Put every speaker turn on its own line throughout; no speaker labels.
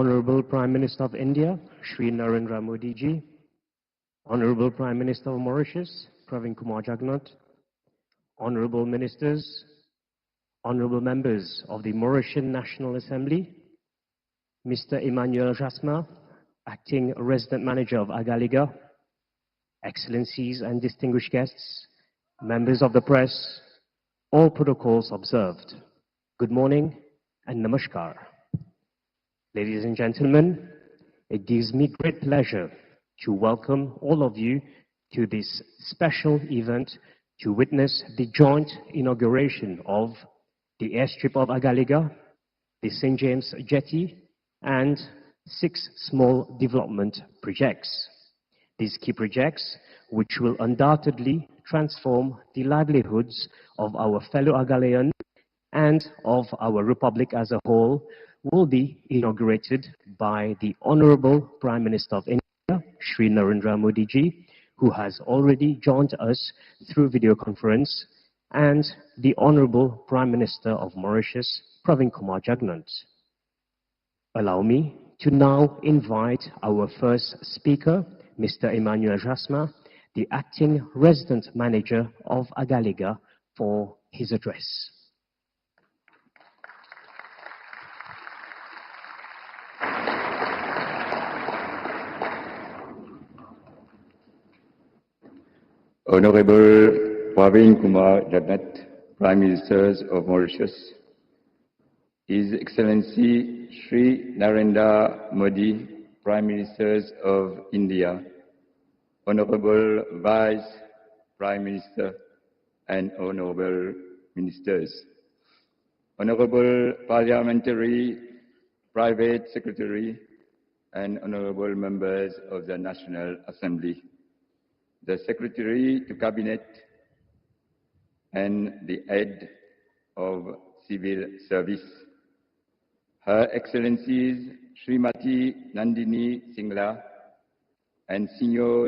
Honorable Prime Minister of India, Shri Narendra Modi ji, Honorable Prime Minister of Mauritius, Pravin Kumar Jagnat, Honorable Ministers, Honorable Members of the Mauritian National Assembly, Mr. Emmanuel Jasma, Acting Resident Manager of Agaliga, Excellencies and distinguished guests, members of the press, all protocols observed. Good morning and namaskar. Ladies and gentlemen, it gives me great pleasure to welcome all of you to this special event to witness the joint inauguration of the airstrip of Agaliga, the St. James Jetty, and 6 small development projects. These key projects, which will undoubtedly transform the livelihoods of our fellow Agalians and of our Republic as a whole, will be inaugurated by the Honorable Prime Minister of India, Shri Narendra Modi ji, who has already joined us through video conference, and the Honorable Prime Minister of Mauritius, Pravin Kumar Jagnat. Allow me to now invite our first speaker, Mr. Emmanuel Jasma, the Acting Resident Manager of Agaliga, for his address.
Honorable Pravin Kumar Jagnat, Prime Minister of Mauritius, His Excellency Shri Narendra Modi, Prime Minister of India, Honorable Vice Prime Minister and Honorable Ministers, Honorable Parliamentary Private Secretary and Honorable Members of the National Assembly, the Secretary to Cabinet and the Head of Civil Service, Her Excellencies Srimati Nandini Singla and senior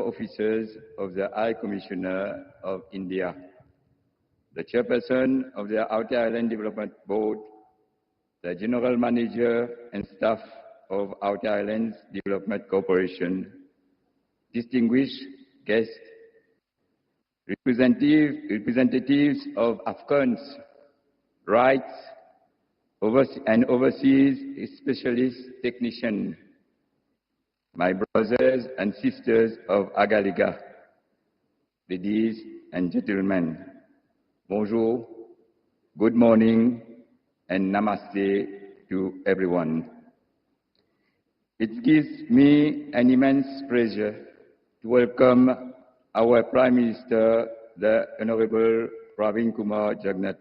officers of the High Commissioner of India, the Chairperson of the Outer Island Development Board, the General Manager and staff of Outer Islands Development Corporation, distinguished guests, representatives of Afghans' rights and overseas specialist technicians, my brothers and sisters of Agaliga, ladies and gentlemen, bonjour, good morning, and namaste to everyone. It gives me an immense pleasure to welcome our Prime Minister, the Honorable Pravin Kumar Jagnat,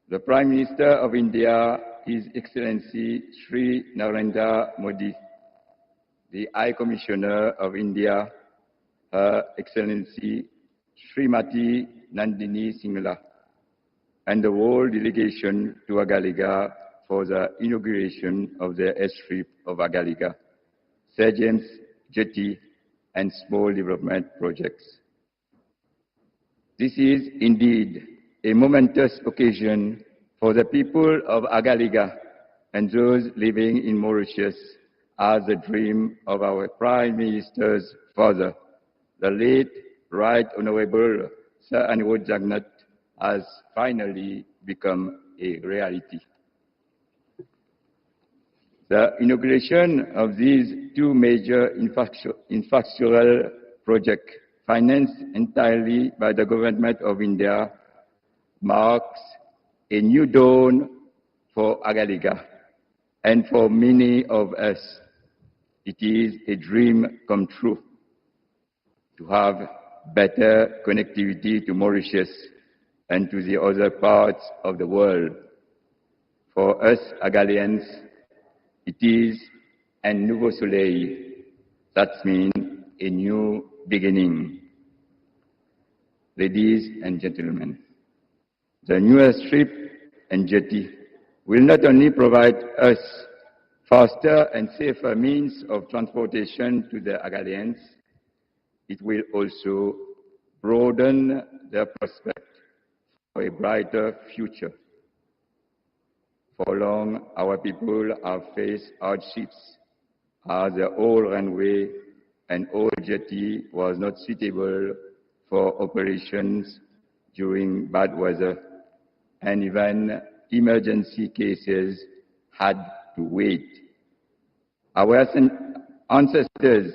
the Prime Minister of India, His Excellency Shri Narendra Modi, the High Commissioner of India, Her Excellency Srimati Nandini Singla, and the whole delegation to Agaliga for the inauguration of the airstrip of Agaliga, St. James Jetty, and small development projects. This is indeed a momentous occasion for the people of Agaliga and those living in Mauritius, as the dream of our Prime Minister's father, the late Right Honorable Sir Anirudh Jagnat, has finally become a reality. The inauguration of these 2 major infrastructural projects, financed entirely by the Government of India, marks a new dawn for Agaliga and for many of us. It is a dream come true to have better connectivity to Mauritius and to the other parts of the world. For us Agalians, it is un nouveau soleil. That means a new beginning. Ladies and gentlemen, the new airstrip and jetty will not only provide us faster and safer means of transportation to the Agalians, it will also broaden their prospect for a brighter future. For long, our people have faced hardships as the old runway and old jetty was not suitable for operations during bad weather, and even emergency cases had to wait. Our ancestors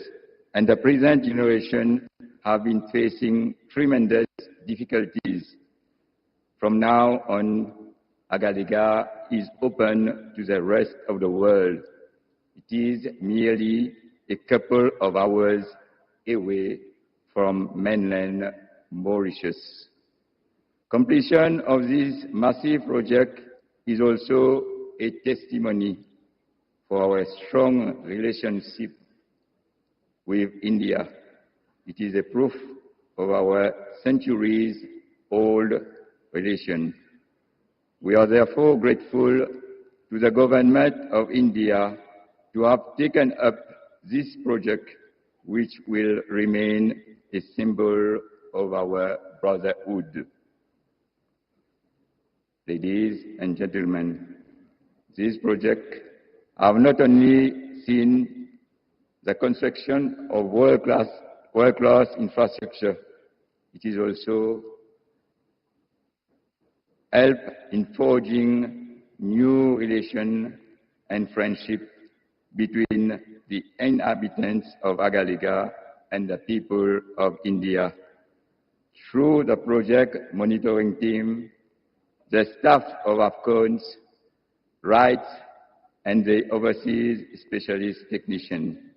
and the present generation have been facing tremendous difficulties. From now on, Agaliga is open to the rest of the world. It is merely a couple of hours away from mainland Mauritius. Completion of this massive project is also a testimony for our strong relationship with India. It is a proof of our centuries-old relation. We are therefore grateful to the government of India to have taken up this project, which will remain a symbol of our brotherhood. Ladies and gentlemen, this project have not only seen the construction of world-class infrastructure, it is also help in forging new relations and friendship between the inhabitants of Agaliga and the people of India. Through the project monitoring team, the staff of AFCONS, RIGHTS, and the overseas specialist technician.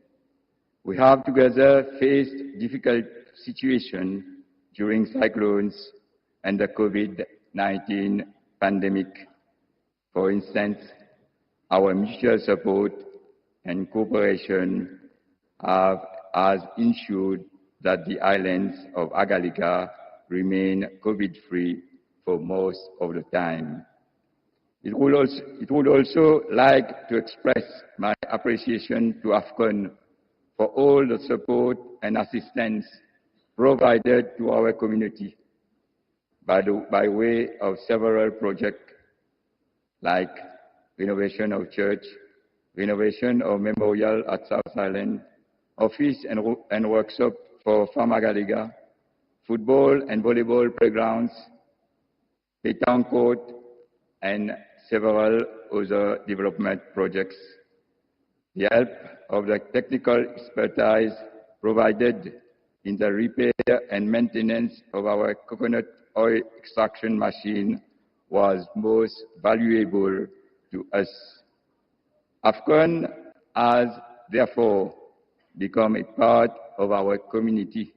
We have together faced difficult situations during cyclones and the COVID-19 pandemic. For instance, our mutual support and cooperation has ensured that the islands of Agaliga remain COVID-free for most of the time. It would also like to express my appreciation to AFCON for all the support and assistance provided to our community by way of several projects like renovation of church, renovation of memorial at South Island, office and workshop for Farm Agaliga, football and volleyball playgrounds, pétanque court, and several other development projects. The help of the technical expertise provided in the repair and maintenance of our coconut oil extraction machine was most valuable to us. AFCON has therefore become a part of our community,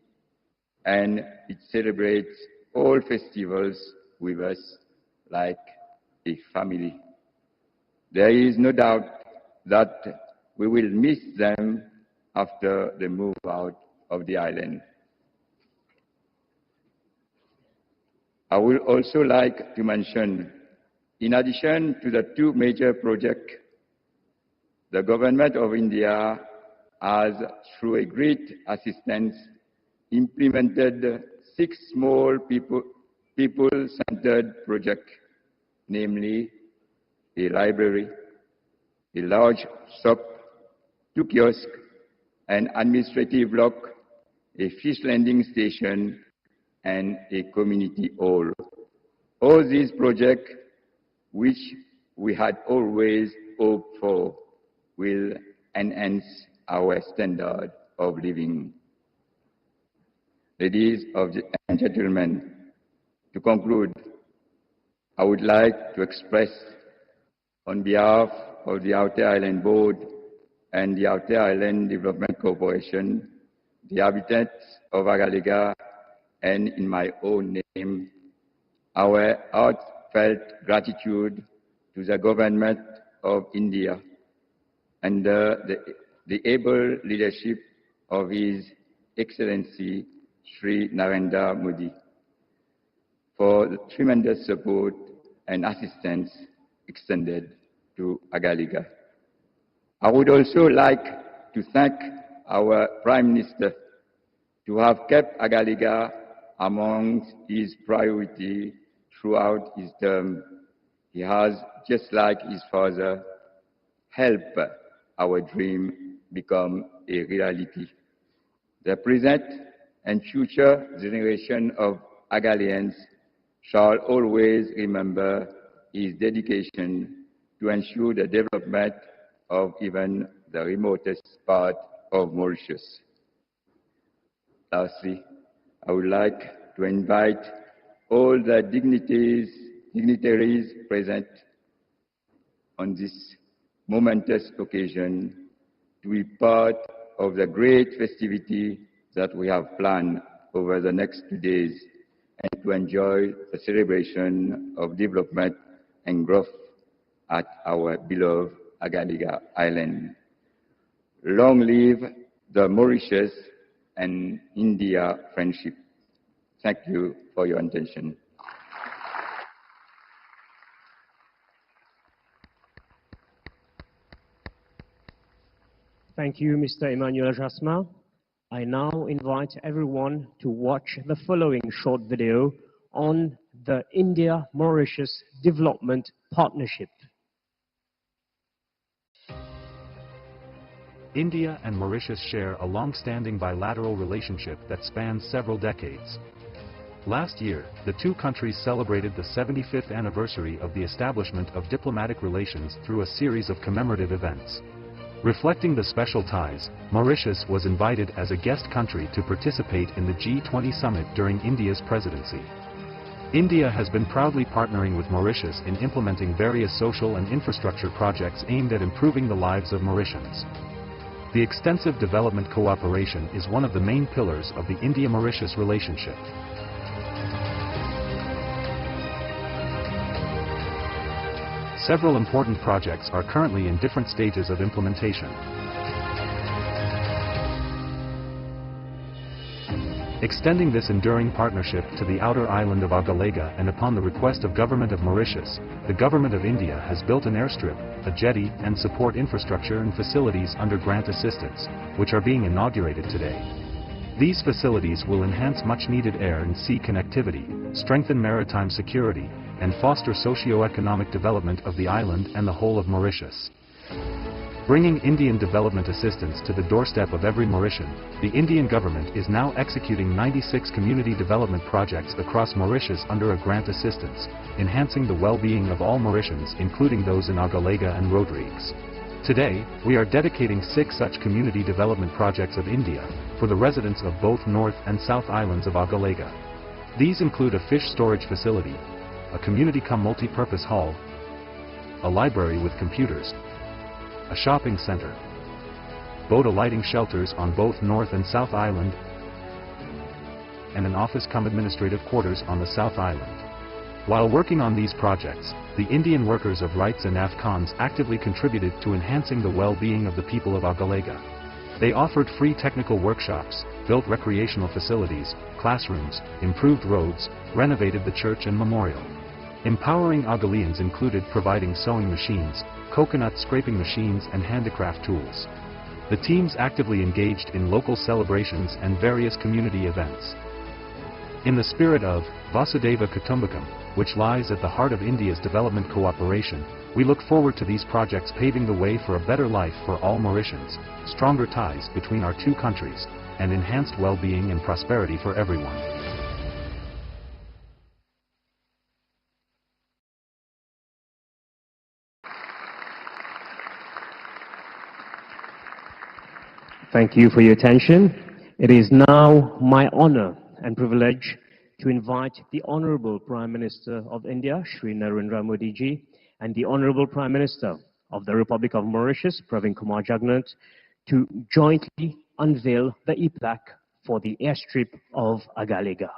and it celebrates all festivals with us like a family. There is no doubt that we will miss them after they move out of the island. I would also like to mention, in addition to the two major projects, the government of India has, through a great assistance, implemented 6 small people-centered projects, namely a library, a large shop, 2 kiosks, an administrative block, a fish landing station, and a community hall. All these projects, which we had always hoped for, will enhance our standard of living. Ladies and gentlemen, to conclude, I would like to express on behalf of the Outer Island Board and the Outer Island Development Corporation, the inhabitants of Agaliga, and in my own name, our heartfelt gratitude to the government of India under the able leadership of His Excellency Shri Narendra Modi for the tremendous support and assistance extended to Agaliga. I would also like to thank our Prime Minister to have kept Agaliga among his priorities throughout his term. He has, just like his father, helped our dream become a reality. The present and future generation of Agalians shall always remember his dedication to ensure the development of even the remotest part of Mauritius. Lastly, I would like to invite all the dignitaries present on this momentous occasion to be part of the great festivity that we have planned over the next 2 days and to enjoy the celebration of development and growth at our beloved Agalega Island. Long live the Mauritius and India friendship. Thank you for your attention.
Thank you, Mr. Emmanuel Jasmin. I now invite everyone to watch the following short video on the India-Mauritius Development Partnership.
India and Mauritius share a long-standing bilateral relationship that spans several decades. Last year, the two countries celebrated the 75th anniversary of the establishment of diplomatic relations through a series of commemorative events. Reflecting the special ties, Mauritius was invited as a guest country to participate in the G20 summit during India's presidency. India has been proudly partnering with Mauritius in implementing various social and infrastructure projects aimed at improving the lives of Mauritians. The extensive development cooperation is one of the main pillars of the India-Mauritius relationship. Several important projects are currently in different stages of implementation. Extending this enduring partnership to the outer island of Agalega, and upon the request of Government of Mauritius, the Government of India has built an airstrip, a jetty, and support infrastructure and facilities under grant assistance, which are being inaugurated today. These facilities will enhance much-needed air and sea connectivity, strengthen maritime security, and foster socio-economic development of the island and the whole of Mauritius. Bringing Indian development assistance to the doorstep of every Mauritian, the Indian government is now executing 96 community development projects across Mauritius under a grant assistance, enhancing the well-being of all Mauritians, including those in Agalega and Rodrigues. Today, we are dedicating 6 such community development projects of India for the residents of both North and South Islands of Agalega. These include a fish storage facility, a community-cum-multi-purpose hall, a library with computers, a shopping center, boat alighting shelters on both North and South Island, and an office-cum-administrative quarters on the South Island. While working on these projects, the Indian workers of rights and AFCONs actively contributed to enhancing the well-being of the people of Agalega. They offered free technical workshops, built recreational facilities, classrooms, improved roads, renovated the church and memorial. Empowering Agalians included providing sewing machines, coconut scraping machines and handicraft tools. The teams actively engaged in local celebrations and various community events. In the spirit of Vasudhaiva Kutumbakam, which lies at the heart of India's development cooperation, we look forward to these projects paving the way for a better life for all Mauritians, stronger ties between our two countries, and enhanced well-being and prosperity for everyone.
Thank you for your attention. It is now my honor and privilege to invite the Honorable Prime Minister of India, Shri Narendra Modi ji, and the Honorable Prime Minister of the Republic of Mauritius, Pravin Kumar Jagnat, to jointly unveil the e-plaque for the airstrip of Agalega.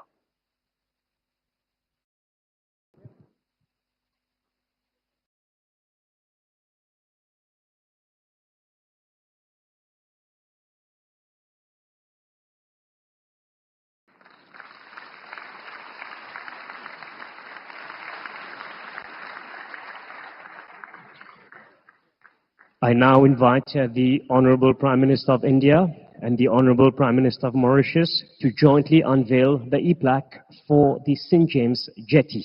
I now invite the Honorable Prime Minister of India and the Honorable Prime Minister of Mauritius to jointly unveil the e-plaque for the St. James Jetty.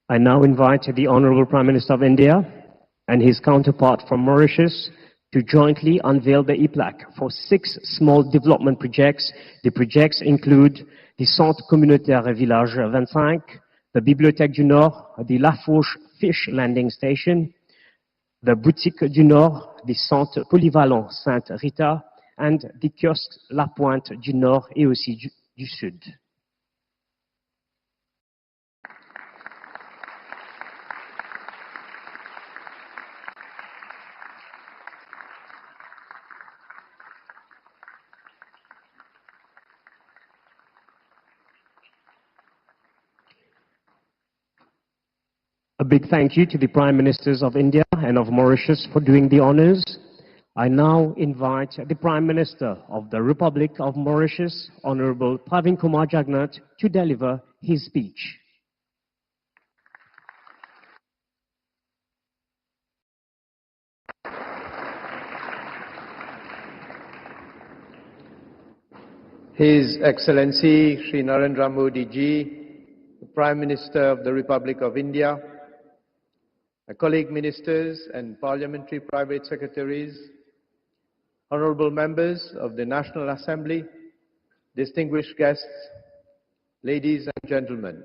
I now invite the Honorable Prime Minister of India and his counterpart from Mauritius to jointly unveil the e-plaque for 6 small development projects. The projects include the Centre Communautaire Village 25, the Bibliothèque du Nord, the La Fourche Fish Landing Station, the Boutique du Nord, the Centre Polyvalent Sainte Rita, and the kiosque La Pointe du Nord et aussi du Sud. A big thank you to the Prime Ministers of India and of Mauritius for doing the honors. I now invite the Prime Minister of the Republic of Mauritius, Honorable Pravin Kumar Jagnat, to deliver his speech.
His Excellency Shri Narendra Modi ji, the Prime Minister of the Republic of India, my colleague ministers and parliamentary private secretaries, honorable members of the National Assembly, distinguished guests, ladies and gentlemen,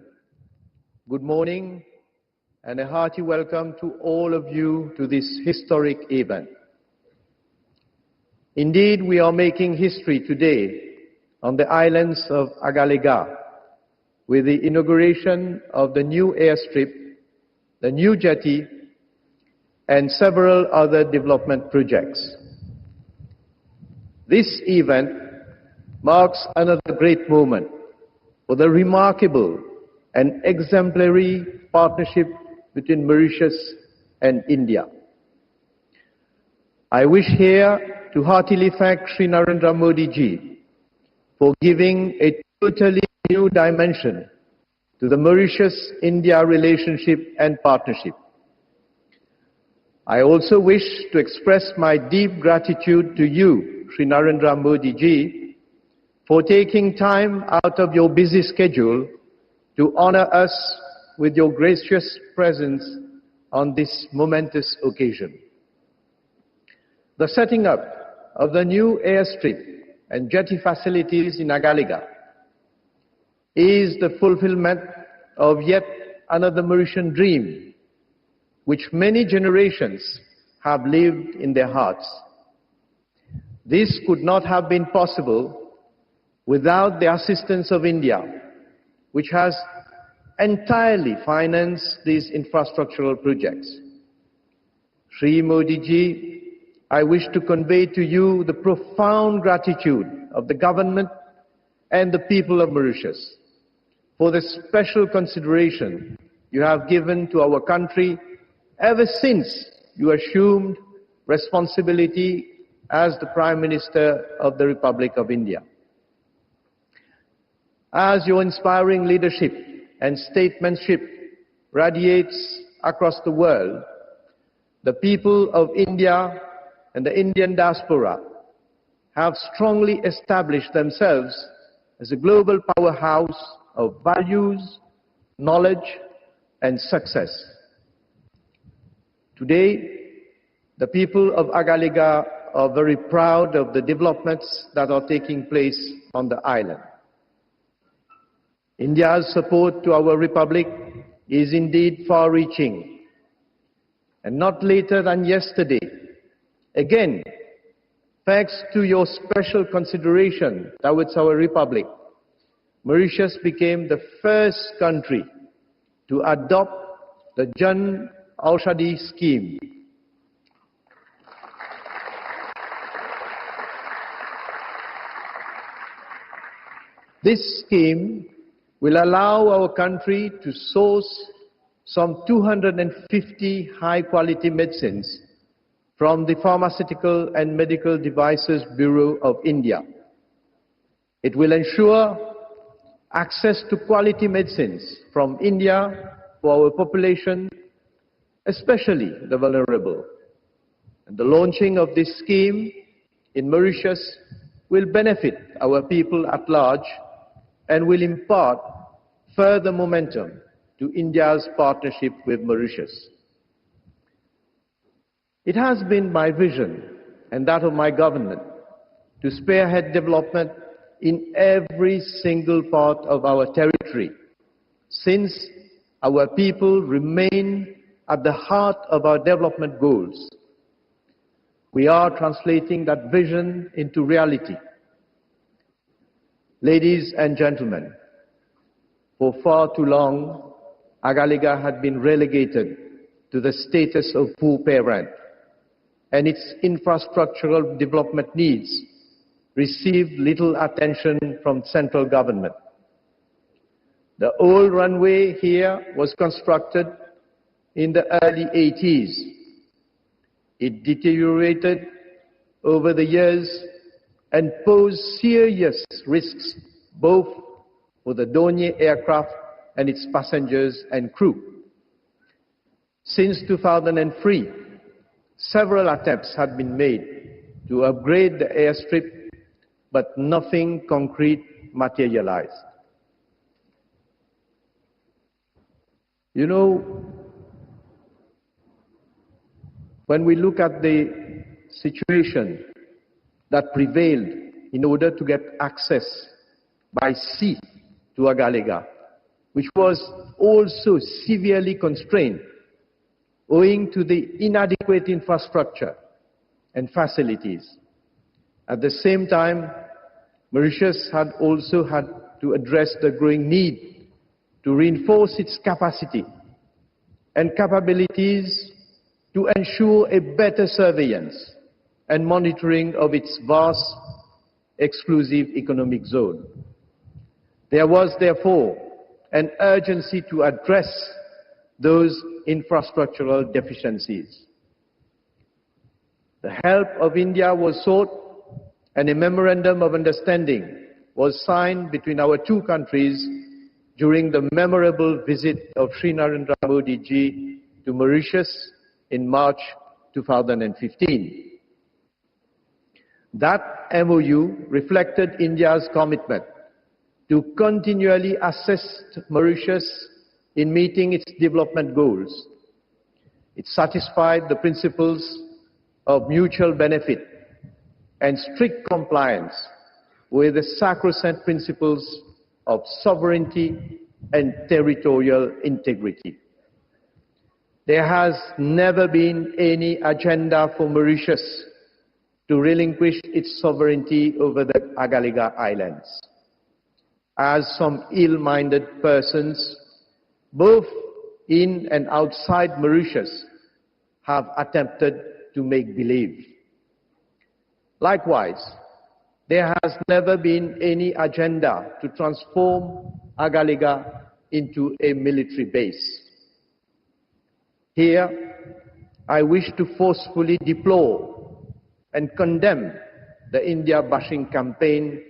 good morning and a hearty welcome to all of you to this historic event. Indeed, we are making history today on the islands of Agalega with the inauguration of the new airstrip, the new jetty, and several other development projects. This event marks another great moment for the remarkable and exemplary partnership between Mauritius and India. I wish here to heartily thank Shri Narendra Modi ji for giving a totally new dimension to the Mauritius-India relationship and partnership. I also wish to express my deep gratitude to you, Shri Narendra Modi ji, for taking time out of your busy schedule to honor us with your gracious presence on this momentous occasion. The setting up of the new airstrip and jetty facilities in Agalega is the fulfillment of yet another Mauritian dream, which many generations have lived in their hearts. This could not have been possible without the assistance of India, which has entirely financed these infrastructural projects. Shri Modi ji, I wish to convey to you the profound gratitude of the government and the people of Mauritius for the special consideration you have given to our country ever since you assumed responsibility as the Prime Minister of the Republic of India. As your inspiring leadership and statesmanship radiates across the world, the people of India and the Indian diaspora have strongly established themselves as a global powerhouse of values, knowledge, and success. Today, the people of Agalega are very proud of the developments that are taking place on the island. India's support to our republic is indeed far-reaching, and not later than yesterday, again, thanks to your special consideration towards our republic, Mauritius became the first country to adopt the Jan Aushadhi scheme. This scheme will allow our country to source some 250 high-quality medicines from the Pharmaceutical and Medical Devices Bureau of India. It will ensure access to quality medicines from India for our population, especially the vulnerable. And the launching of this scheme in Mauritius will benefit our people at large and will impart further momentum to India's partnership with Mauritius. It has been my vision and that of my government to spearhead development in every single part of our territory, since our people remain at the heart of our development goals. We are translating that vision into reality. Ladies and gentlemen, for far too long, Agalega had been relegated to the status of poor parent, and its infrastructural development needs received little attention from central government. The old runway here was constructed in the early 80s. It deteriorated over the years and posed serious risks both for the Dornier aircraft and its passengers and crew. Since 2003, several attempts had been made to upgrade the airstrip, but nothing concrete materialized. You know, when we look at the situation that prevailed in order to get access by sea to Agalega, which was also severely constrained owing to the inadequate infrastructure and facilities. At the same time, Mauritius had also had to address the growing need to reinforce its capacity and capabilities to ensure a better surveillance and monitoring of its vast exclusive economic zone. There was therefore an urgency to address those infrastructural deficiencies. The help of India was sought, and a memorandum of understanding was signed between our two countries during the memorable visit of Sri Narendra Modi ji to Mauritius in March 2015. That MOU reflected India's commitment to continually assist Mauritius in meeting its development goals. It satisfied the principles of mutual benefit and strict compliance with the sacrosanct principles of sovereignty and territorial integrity. There has never been any agenda for Mauritius to relinquish its sovereignty over the Agalega Islands, as some ill-minded persons, both in and outside Mauritius, have attempted to make believe. Likewise, there has never been any agenda to transform Agalega into a military base. Here, I wish to forcefully deplore and condemn the India bashing campaign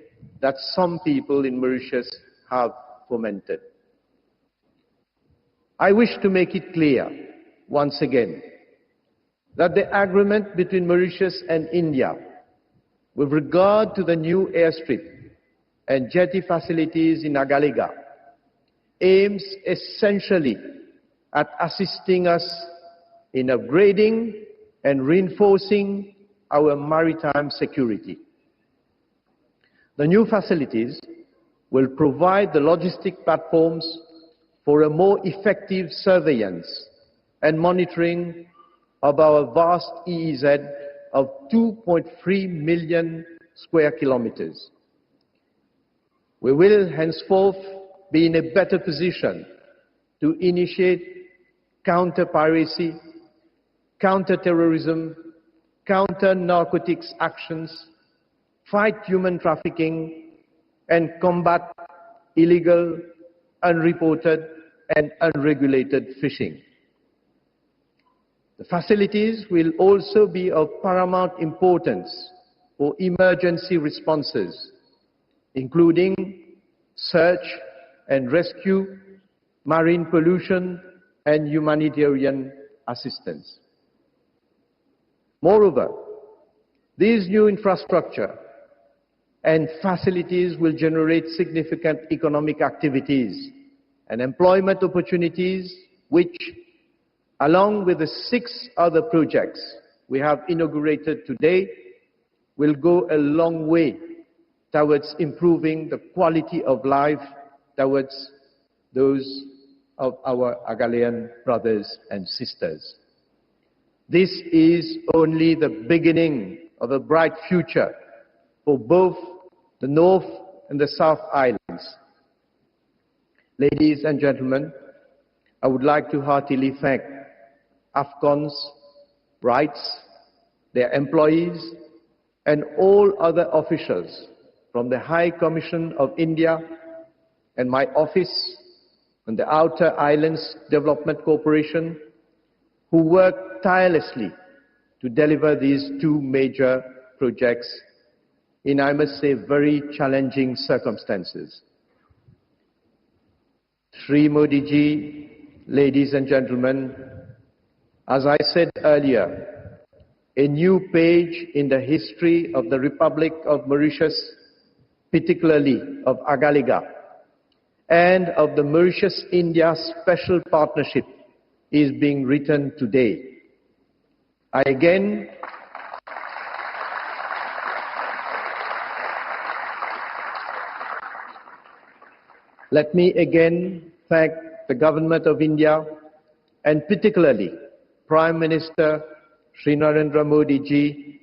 that some people in Mauritius have fomented. I wish to make it clear, once again, that the agreement between Mauritius and India with regard to the new airstrip and jetty facilities in Agalega aims essentially at assisting us in upgrading and reinforcing our maritime security. The new facilities will provide the logistic platforms for a more effective surveillance and monitoring of our vast EEZ of 2.3 million square kilometers. We will henceforth be in a better position to initiate counter-piracy, counter-terrorism, counter-narcotics actions, fight human trafficking, and combat illegal, unreported, and unregulated fishing. The facilities will also be of paramount importance for emergency responses, including search and rescue, marine pollution, and humanitarian assistance. Moreover, these new infrastructure and facilities will generate significant economic activities and employment opportunities, which, along with the 6 other projects we have inaugurated today, will go a long way towards improving the quality of life towards those of our Agalean brothers and sisters. This is only the beginning of a bright future for both the North and the South Islands. Ladies and gentlemen, I would like to heartily thank AFCON's rights, their employees, and all other officials from the High Commission of India and my office and the Outer Islands Development Corporation, who worked tirelessly to deliver these 2 major projects in, I must say, very challenging circumstances. Shri Modi ji, ladies and gentlemen, as I said earlier, a new page in the history of the Republic of Mauritius, particularly of Agalega, and of the Mauritius-India Special Partnership is being written today. Let me again thank the Government of India and particularly Prime Minister Shri Narendra Modi ji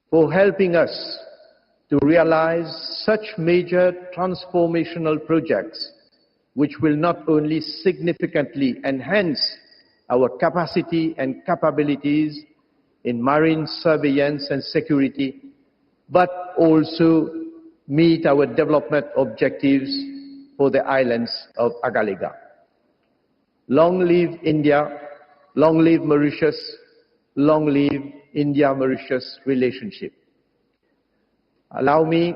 for helping us to realize such major transformational projects which will not only significantly enhance our capacity and capabilities in marine surveillance and security, but also meet our development objectives for the islands of Agalega. Long live India, long live Mauritius, long live India-Mauritius relationship. Allow me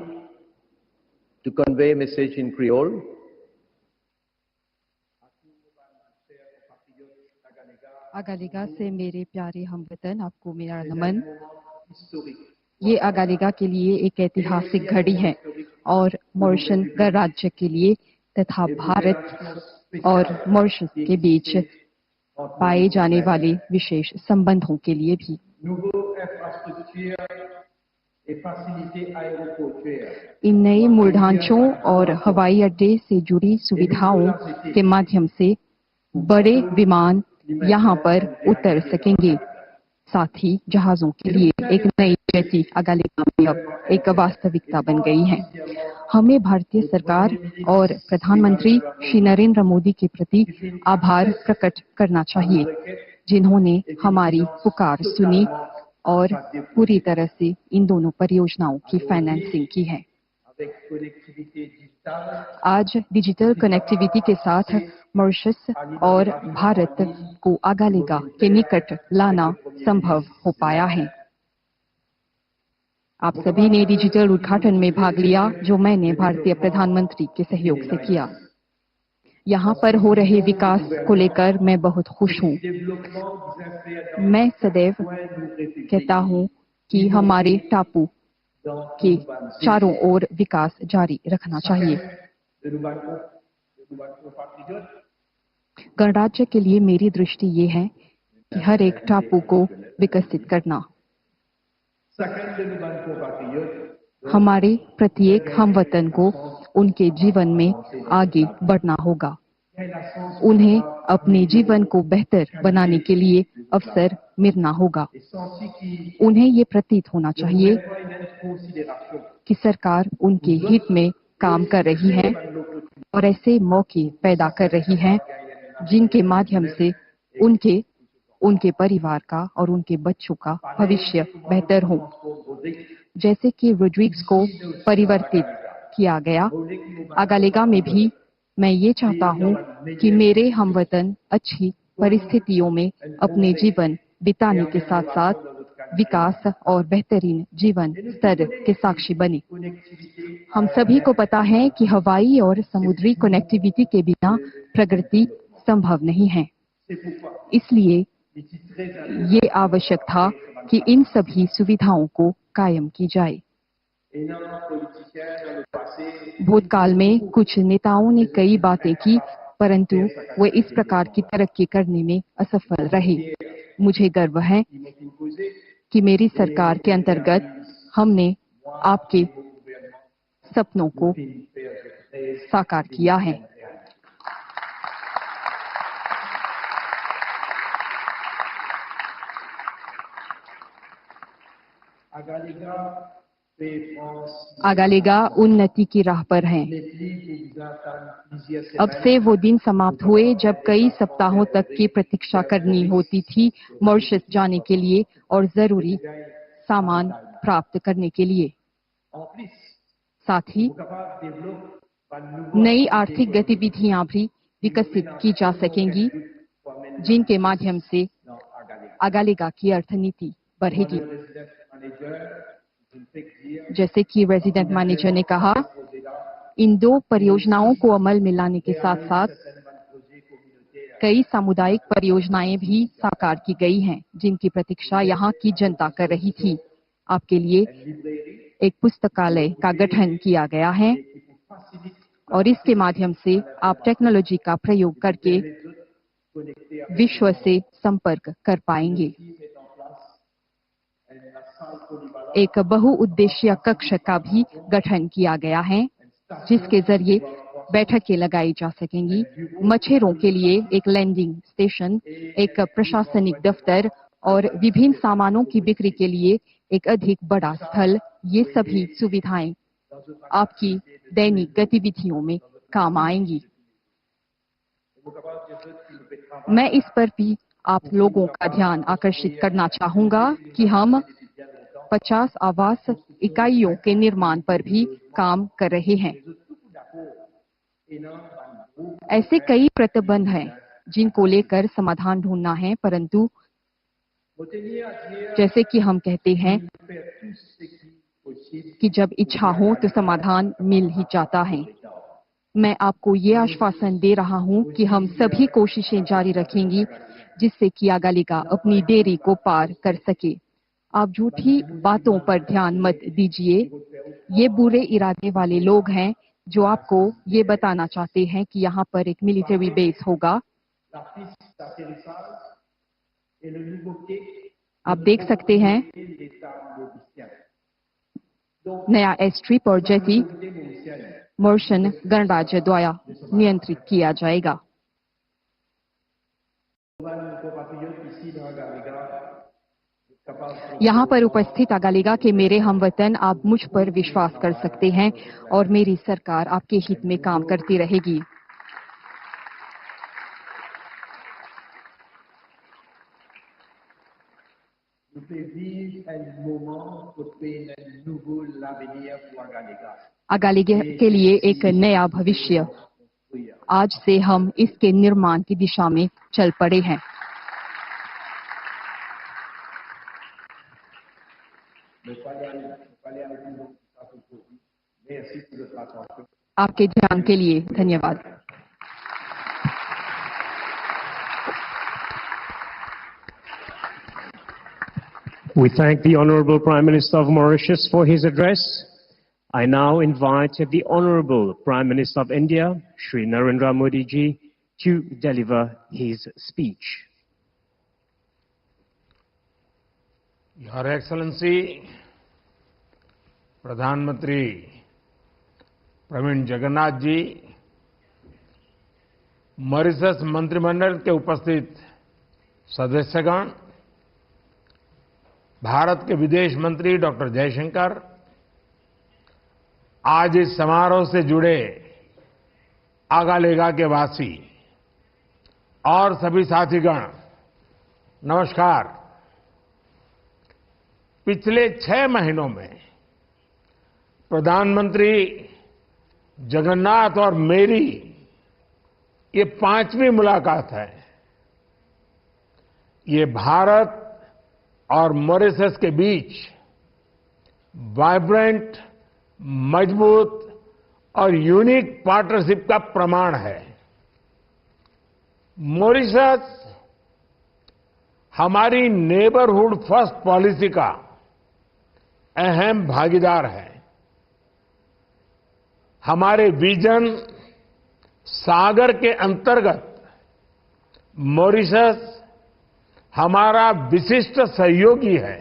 to convey a message in Creole.
अगालिगा से मेरे प्यारे हमवतन, आपको मेरा नमन। ये अगालिगा के लिए एक ऐतिहासिक घड़ी है और मॉरिशस गणराज्य के लिए तथा भारत और मॉरिशस के बीच पाए जाने वाले विशेष संबंधों के लिए भी। इन नए मूल ढांचों और हवाई अड्डे से जुड़ी सुविधाओं के माध्यम से बड़े विमान यहाँ पर उतर सकेंगे। साथ ही जहाजों के लिए एक नई जेटी अगालिगा में अब एक वास्तविकता बन गई है। हमें भारतीय सरकार और प्रधानमंत्री श्री नरेंद्र मोदी के प्रति आभार प्रकट करना चाहिए, जिन्होंने हमारी पुकार सुनी और पूरी तरह से इन दोनों परियोजनाओं की फाइनेंसिंग की है। आज डिजिटल कनेक्टिविटी के साथ मॉरिशस और भारत को अगालिगा के निकट लाना संभव हो पाया है। आप सभी ने डिजिटल उद्घाटन में भाग लिया, जो मैंने भारतीय प्रधानमंत्री के सहयोग से किया। यहाँ पर हो रहे विकास को लेकर मैं बहुत खुश हूँ। मैं सदैव कहता हूँ कि हमारे टापू के चारों ओर विकास जारी रखना चाहिए। गणराज्य के लिए मेरी दृष्टि ये है कि हर एक टापू को विकसित करना। हमारे प्रत्येक हमवतन को उनके जीवन में आगे बढ़ना होगा। उन्हें अपने जीवन को बेहतर बनाने के लिए अवसर मिलना होगा। उन्हें ये प्रतीत होना चाहिए कि सरकार उनके हित में काम कर रही है और ऐसे मौके पैदा कर रही है जिनके माध्यम से उनके परिवार का और उनके बच्चों का भविष्य बेहतर हो। जैसे कि रोड्रिग्स को परिवर्तित किया गया, अगालिगा में भी मैं ये चाहता हूँ कि मेरे हमवतन अच्छी परिस्थितियों में अपने जीवन बिताने के साथ साथ विकास और बेहतरीन जीवन स्तर के साक्षी बने। हम सभी को पता है कि हवाई और समुद्री कनेक्टिविटी के बिना प्रगति संभव नहीं है। इसलिए ये आवश्यक था कि इन सभी सुविधाओं को कायम की जाए। भूतकाल में कुछ नेताओं ने कई बातें की परंतु वे इस प्रकार की तरक्की करने में असफल रहे। मुझे गर्व है कि मेरी सरकार के अंतर्गत हमने आपके सपनों को साकार किया है। आगालेगा उन्नति की राह पर हैं। अब से वो दिन समाप्त हुए जब कई सप्ताहों तक की प्रतीक्षा करनी होती थी मॉरिशस जाने के लिए और जरूरी सामान प्राप्त करने के लिए। साथ ही नई आर्थिक गतिविधियां भी विकसित की जा सकेंगी जिनके माध्यम से आगालेगा की अर्थनीति बढ़ेगी। जैसे कि रेजिडेंट मैनेजर ने कहा, इन 2 परियोजनाओं को अमल में लाने के साथ साथ कई सामुदायिक परियोजनाएं भी साकार की गई हैं जिनकी प्रतीक्षा यहाँ की जनता कर रही थी। आपके लिए एक पुस्तकालय का गठन किया गया है और इसके माध्यम से आप टेक्नोलॉजी का प्रयोग करके विश्व से संपर्क कर पाएंगे। एक बहुउद्देशीय कक्ष का भी गठन किया गया है जिसके जरिए बैठकें लगाई जा सकेंगी। मछेरों के लिए एक लैंडिंग स्टेशन, एक प्रशासनिक दफ्तर और विभिन्न सामानों की बिक्री के लिए एक अधिक बड़ा स्थल, ये सभी सुविधाएं आपकी दैनिक गतिविधियों में काम आएंगी। मैं इस पर भी आप लोगों का ध्यान आकर्षित करना चाहूंगा कि हम 50 आवास इकाइयों के निर्माण पर भी काम कर रहे हैं। ऐसे कई प्रतिबंध हैं जिनको लेकर समाधान ढूंढना है, परंतु जैसे कि हम कहते हैं कि जब इच्छा हो तो समाधान मिल ही जाता है। मैं आपको ये आश्वासन दे रहा हूं कि हम सभी कोशिशें जारी रखेंगी जिससे कि आगालेगा अपनी देरी को पार कर सके। आप झूठी बातों पर ध्यान मत दीजिए। ये बुरे इरादे वाले लोग हैं जो आपको ये बताना चाहते हैं कि यहाँ पर एक मिलिट्री बेस होगा। आप देख सकते हैं नया एयरस्ट्रिप और जेटी मॉरिशन गणराज्य द्वारा नियंत्रित किया जाएगा। यहाँ पर उपस्थित आगालेगा के मेरे हमवतन, आप मुझ पर विश्वास कर सकते हैं और मेरी सरकार आपके हित में काम करती रहेगी। आगालेगा के लिए एक नया भविष्य, आज से हम इसके निर्माण की दिशा में चल पड़े हैं। आपके ध्यान के लिए धन्यवाद।
We thank the Honorable Prime Minister of Mauritius for his address. I now invite the Honorable Prime Minister of India, Shri Narendra Modi ji, to deliver his speech.
Your Excellency, प्रधानमंत्री प्रवीण जगन्नाथ जी, मॉरिशस मंत्रिमंडल के उपस्थित सदस्यगण, भारत के विदेश मंत्री doctor Jaishankar, आज इस समारोह से जुड़े आगालेगा के वासी और सभी साथीगण, नमस्कार। पिछले 6 महीनों में प्रधानमंत्री जगन्नाथ और मेरी ये 5वीं मुलाकात है। ये भारत और मॉरिशस के बीच वाइब्रेंट, मजबूत और यूनिक पार्टनरशिप का प्रमाण है। मॉरिशस हमारी नेबरहुड फर्स्ट पॉलिसी का अहम भागीदार है। हमारे विजन, सागर के अंतर्गत मॉरिशस हमारा विशिष्ट सहयोगी है।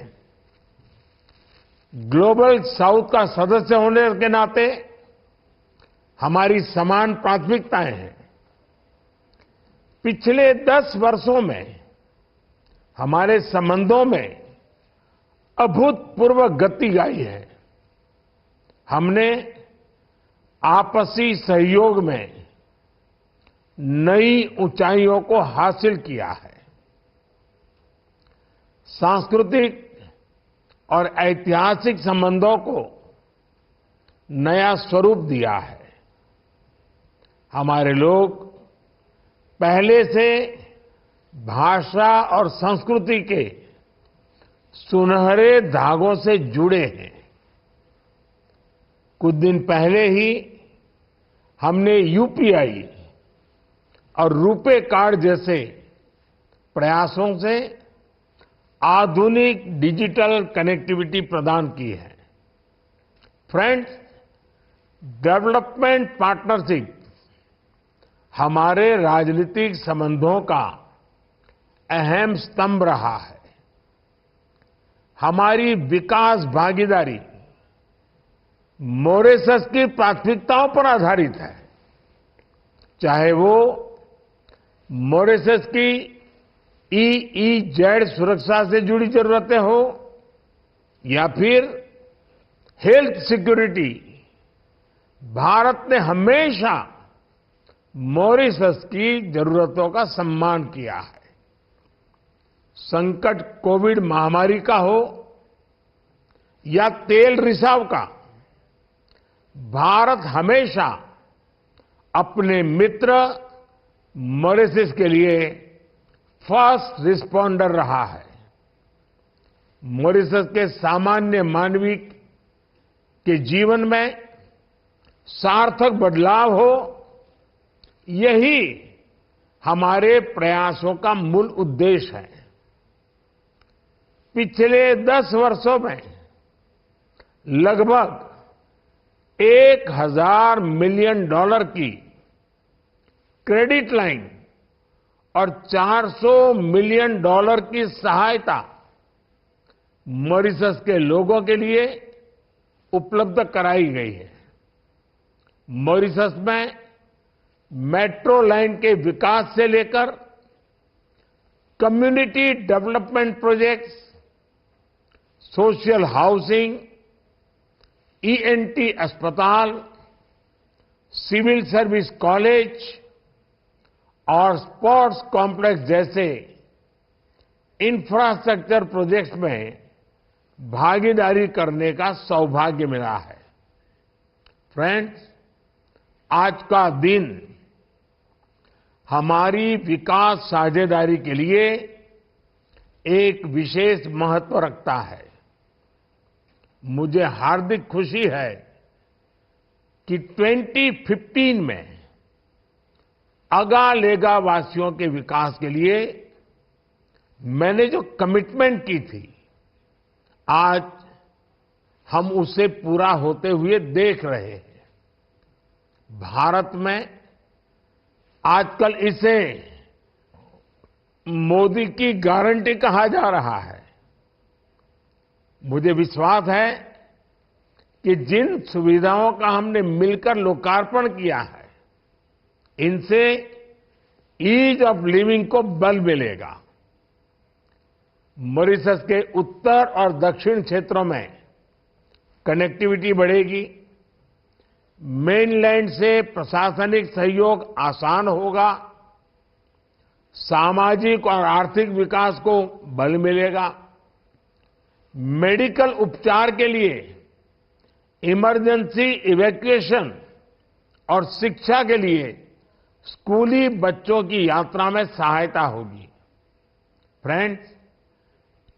ग्लोबल साउथ का सदस्य होने के नाते हमारी समान प्राथमिकताएं हैं। पिछले 10 वर्षों में हमारे संबंधों में अभूतपूर्व गति आई है। हमने आपसी सहयोग में नई ऊंचाइयों को हासिल किया है। सांस्कृतिक और ऐतिहासिक संबंधों को नया स्वरूप दिया है। हमारे लोग पहले से भाषा और संस्कृति के सुनहरे धागों से जुड़े हैं। कुछ दिन पहले ही हमने यूपीआई और रुपे कार्ड जैसे प्रयासों से आधुनिक डिजिटल कनेक्टिविटी प्रदान की है। फ्रेंड्स, डेवलपमेंट पार्टनरशिप हमारे राजनीतिक संबंधों का अहम स्तंभ रहा है। हमारी विकास भागीदारी मॉरिशस की प्राथमिकताओं पर आधारित है, चाहे वो मॉरिशस की EEZ सुरक्षा से जुड़ी जरूरतें हो या फिर हेल्थ सिक्योरिटी। भारत ने हमेशा मॉरिशस की जरूरतों का सम्मान किया है। संकट कोविड महामारी का हो या तेल रिसाव का, भारत हमेशा अपने मित्र मॉरिशस के लिए फर्स्ट रिस्पॉन्डर रहा है। मॉरिशस के सामान्य मानवी के जीवन में सार्थक बदलाव हो, यही हमारे प्रयासों का मूल उद्देश्य है। पिछले 10 वर्षों में लगभग $1000 मिलियन की क्रेडिट लाइन और $400 मिलियन की सहायता मॉरिशस के लोगों के लिए उपलब्ध कराई गई है। मॉरिशस में मेट्रो लाइन के विकास से लेकर community development projects, social housing, ENT अस्पताल, सिविल सर्विस कॉलेज और स्पोर्ट्स कॉम्प्लेक्स जैसे इंफ्रास्ट्रक्चर प्रोजेक्ट्स में भागीदारी करने का सौभाग्य मिला है। फ्रेंड्स, आज का दिन हमारी विकास साझेदारी के लिए एक विशेष महत्व रखता है। मुझे हार्दिक खुशी है कि 2015 में अगालेगा वासियों के विकास के लिए मैंने जो कमिटमेंट की थी, आज हम उसे पूरा होते हुए देख रहे हैं। भारत में आजकल इसे मोदी की गारंटी कहा जा रहा है। मुझे विश्वास है कि जिन सुविधाओं का हमने मिलकर लोकार्पण किया है, इनसे ईज ऑफ लिविंग को बल मिलेगा। मॉरिशस के उत्तर और दक्षिण क्षेत्रों में कनेक्टिविटी बढ़ेगी, मेनलैंड से प्रशासनिक सहयोग आसान होगा, सामाजिक और आर्थिक विकास को बल मिलेगा, मेडिकल उपचार के लिए इमरजेंसी इवैक्यूएशन और शिक्षा के लिए स्कूली बच्चों की यात्रा में सहायता होगी। फ्रेंड्स,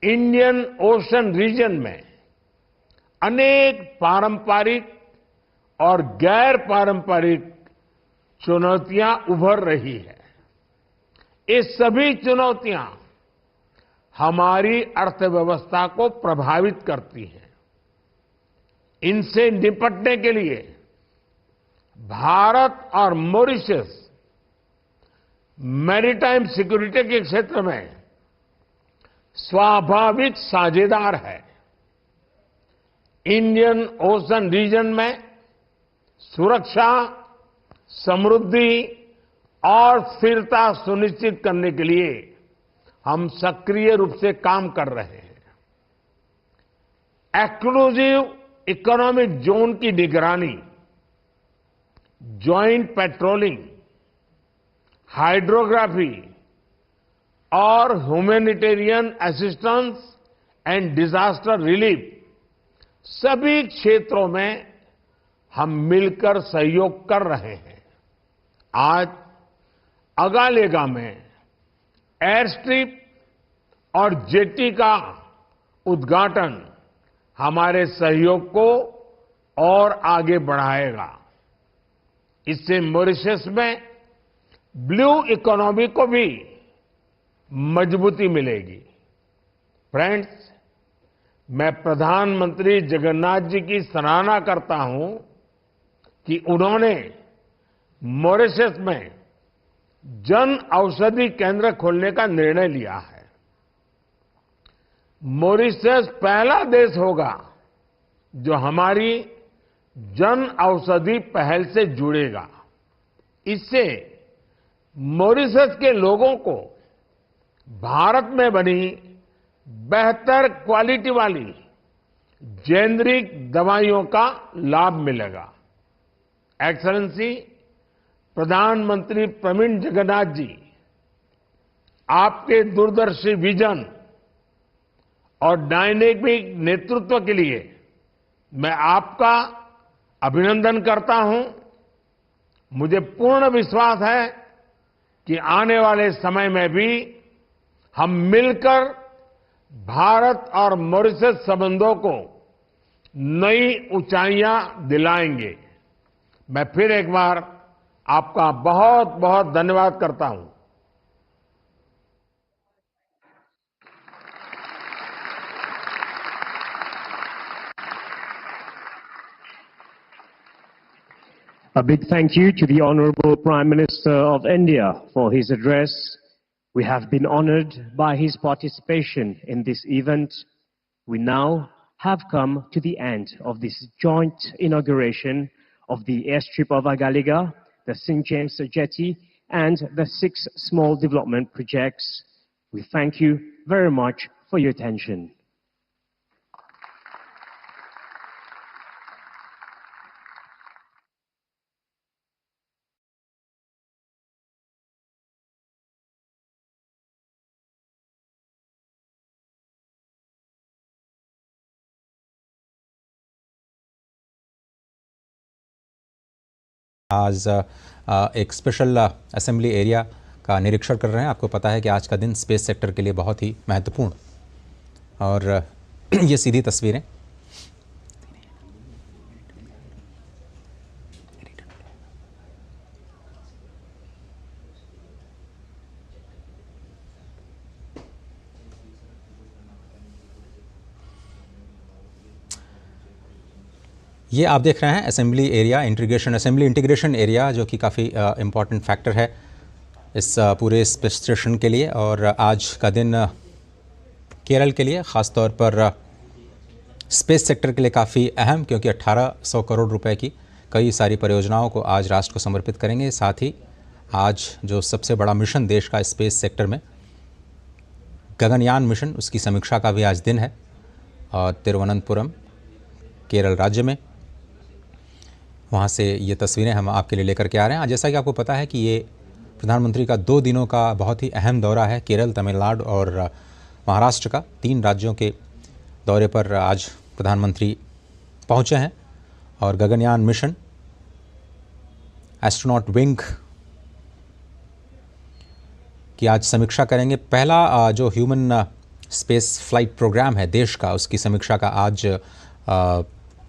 इंडियन ओशन रीजन में अनेक पारंपरिक और गैर पारंपरिक चुनौतियां उभर रही है। ये सभी चुनौतियां हमारी अर्थव्यवस्था को प्रभावित करती हैं। इनसे निपटने के लिए भारत और मॉरिशस मैरीटाइम सिक्योरिटी के क्षेत्र में स्वाभाविक साझेदार है। इंडियन ओशन रीजन में सुरक्षा, समृद्धि और स्थिरता सुनिश्चित करने के लिए हम सक्रिय रूप से काम कर रहे हैं। एक्सक्लूसिव इकोनॉमिक जोन की निगरानी, ज्वाइंट पेट्रोलिंग, हाइड्रोग्राफी और humanitarian assistance and disaster relief, सभी क्षेत्रों में हम मिलकर सहयोग कर रहे हैं। आज अगालेगा में एयर स्ट्रिप और जेटी का उद्घाटन हमारे सहयोग को और आगे बढ़ाएगा। इससे मॉरिशस में ब्लू इकोनॉमी को भी मजबूती मिलेगी। फ्रेंड्स, मैं प्रधानमंत्री जगन्नाथ जी की सराहना करता हूं कि उन्होंने मॉरिशस में जन औषधि केंद्र खोलने का निर्णय लिया है। मॉरिशस पहला देश होगा जो हमारी जन औषधि पहल से जुड़ेगा। इससे मॉरिशस के लोगों को भारत में बनी बेहतर क्वालिटी वाली जेनरिक दवाइयों का लाभ मिलेगा। एक्सेलेंसी, प्रधानमंत्री प्रवीण जगन्नाथ जी, आपके दूरदर्शी विजन और डायनेमिक नेतृत्व के लिए मैं आपका अभिनंदन करता हूं। मुझे पूर्ण विश्वास है कि आने वाले समय में भी हम मिलकर भारत और मॉरिशस संबंधों को नई ऊंचाइयां दिलाएंगे। मैं फिर एक बार आपका बहुत बहुत धन्यवाद करता हूं।
A big thank you to the Honorable Prime Minister of India for his address. We have been honored by his participation in this event. We now have come to the end of this joint inauguration of the airstrip of Agaliga, the St. James Jetty, and the 6 small development projects. We thank you very much for your attention.
आज एक special assembly area का निरीक्षण कर रहे हैं। आपको पता है कि आज का दिन स्पेस सेक्टर के लिए बहुत ही महत्वपूर्ण, और ये सीधी तस्वीरें ये आप देख रहे हैं assembly area, assembly integration area, जो कि काफ़ी इम्पॉर्टेंट फैक्टर है इस पूरे स्पेस स्टेशन के लिए। और आज का दिन केरल के लिए ख़ास तौर पर स्पेस सेक्टर के लिए काफ़ी अहम, क्योंकि 1800 करोड़ रुपए की कई सारी परियोजनाओं को आज राष्ट्र को समर्पित करेंगे। साथ ही आज जो सबसे बड़ा मिशन देश का स्पेस सेक्टर में गगनयान मिशन, उसकी समीक्षा का भी आज दिन है। और तिरुवनंतपुरम केरल राज्य में, वहाँ से ये तस्वीरें हम आपके लिए लेकर के आ रहे हैं। जैसा कि आपको पता है कि ये प्रधानमंत्री का 2 दिनों का बहुत ही अहम दौरा है। केरल, तमिलनाडु और महाराष्ट्र का 3 राज्यों के दौरे पर आज प्रधानमंत्री पहुँचे हैं। और गगनयान मिशन, एस्ट्रोनॉट विंग की आज समीक्षा करेंगे। पहला जो ह्यूमन स्पेस फ्लाइट प्रोग्राम है देश का, उसकी समीक्षा का आज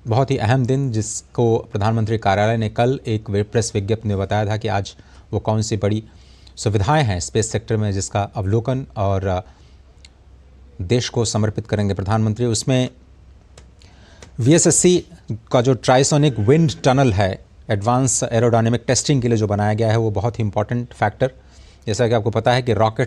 बहुत ही अहम दिन, जिसको प्रधानमंत्री कार्यालय ने कल एक प्रेस विज्ञप्ति में बताया था कि आज वो कौन सी बड़ी सुविधाएं हैं स्पेस सेक्टर में, जिसका अवलोकन और देश को समर्पित करेंगे प्रधानमंत्री। उसमें VSSC का जो ट्राइसोनिक विंड टनल है, एडवांस एरोडायनेमिक टेस्टिंग के लिए जो बनाया गया है वो बहुत ही इंपॉर्टेंट फैक्टर। जैसा कि आपको पता है कि रॉकेट